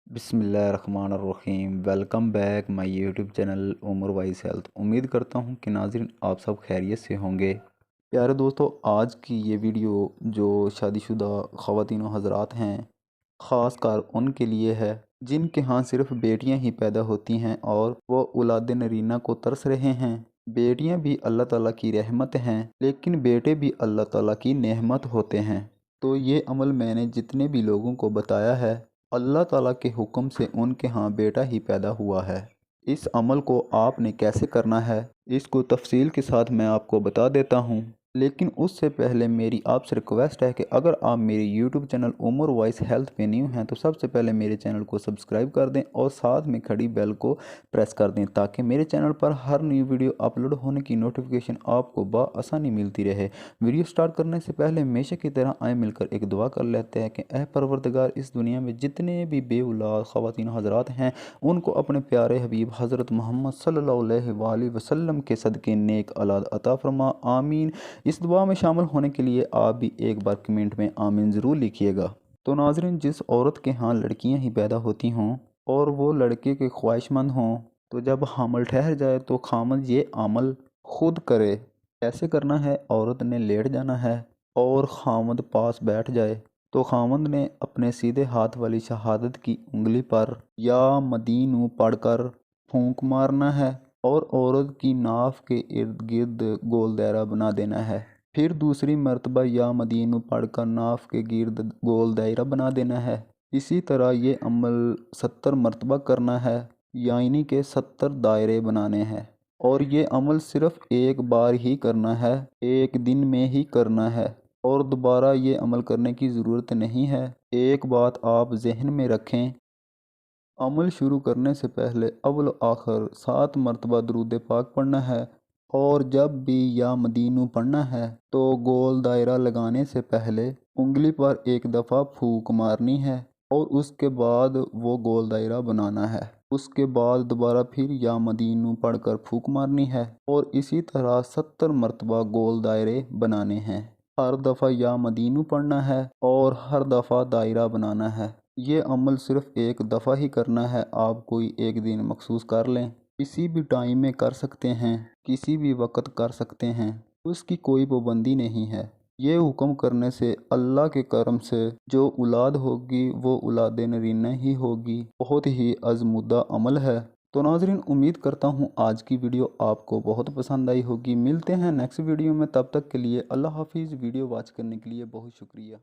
बिस्मिल्लाहिर्रहमानिर्रहीम। Welcome back my YouTube channel Umar wise health. उम्मीद करता हूँ कि नाज़रीन आप सब खैरियत से होंगे। प्यारे दोस्तों, आज की ये वीडियो जो शादीशुदा ख़वातीन व हज़रात हैं, ख़ास कर उनके लिए है जिनके यहाँ सिर्फ बेटियाँ ही पैदा होती हैं और वो औलाद नरीना को तरस रहे हैं। बेटियाँ भी अल्लाह ताला की रहमत हैं, लेकिन बेटे भी अल्लाह ताला की नेमत होते हैं। तो ये अमल मैंने जितने भी लोगों को बताया है, अल्लाह ताला के हुक्म से उनके यहाँ बेटा ही पैदा हुआ है। इस अमल को आपने कैसे करना है, इसको तफसील के साथ मैं आपको बता देता हूँ। लेकिन उससे पहले मेरी आपसे रिक्वेस्ट है कि अगर आप मेरे YouTube channel Umar voice health पे न्यू हैं तो सबसे पहले मेरे चैनल को सब्सक्राइब कर दें और साथ में खड़ी बेल को प्रेस कर दें, ताकि मेरे चैनल पर हर न्यू वीडियो अपलोड होने की नोटिफिकेशन आपको बआसानी मिलती रहे। वीडियो स्टार्ट करने से पहले हमेशा की तरह आए मिलकर एक दुआ कर लेते हैं कि ऐ परवरदिगार, इस दुनिया में जितने भी बेऔलाद ख़वातीन हज़रात हैं उनको अपने प्यारे हबीब हज़रत मोहम्मद सल्लल्लाहु अलैहि वसल्लम के सदक़े नेक औलाद अता फरमा, आमीन। इस दुआ में शामिल होने के लिए आप भी एक बार कमेंट में आमीन ज़रूर लिखिएगा। तो नाज़रीन, जिस औरत के यहाँ लड़कियाँ ही पैदा होती हों और वो लड़के के ख्वाहिशमंद हों, तो जब हमल ठहर जाए तो खामद ये अमल खुद करे। कैसे करना है? औरत ने लेट जाना है और खामद पास बैठ जाए तो खामद ने अपने सीधे हाथ वाली शहादत की उंगली पर या मदीनू पढ़कर फूंक मारना है और औरत की नाफ के इर्द गिर्द गोल दायरा बना देना है। फिर दूसरी मर्तबा या मदीनू पढ़कर नाफ के गिर्द गोल दायरा बना देना है। इसी तरह ये अमल 70 मरतबा करना है, यानी कि 70 दायरे बनाने हैं। और ये अमल सिर्फ एक बार ही करना है, एक दिन में ही करना है और दोबारा ये अमल करने की ज़रूरत नहीं है। एक बात आप जहन में रखें, अमल शुरू करने से पहले अव्वल आखिर 7 मरतबा दुरूद पाक पढ़ना है और जब भी या मदीनू पढ़ना है तो गोल दायरा लगाने से पहले उंगली पर एक दफ़ा फूंक मारनी है और उसके बाद वो गोल दायरा बनाना है। उसके बाद दोबारा फिर या मदीनू पढ़कर फूंक मारनी है और इसी तरह 70 मरतबा गोल दायरे बनाने हैं। हर दफ़ा या मदीनू पढ़ना है और हर दफ़ा दायरा बनाना है। ये अमल सिर्फ एक दफ़ा ही करना है। आप कोई एक दिन मखसूस कर लें, किसी भी टाइम में कर सकते हैं, किसी भी वक्त कर सकते हैं, उसकी कोई पाबंदी नहीं है। ये हुक्म करने से अल्लाह के करम से जो औलाद होगी वो औलाद नरीना ही होगी। बहुत ही आज़मूदा अमल है। तो नाज़रीन, उम्मीद करता हूँ आज की वीडियो आपको बहुत पसंद आई होगी। मिलते हैं नेक्स्ट वीडियो में, तब तक के लिए अल्लाह हाफिज़। वीडियो वॉच करने के लिए बहुत शुक्रिया।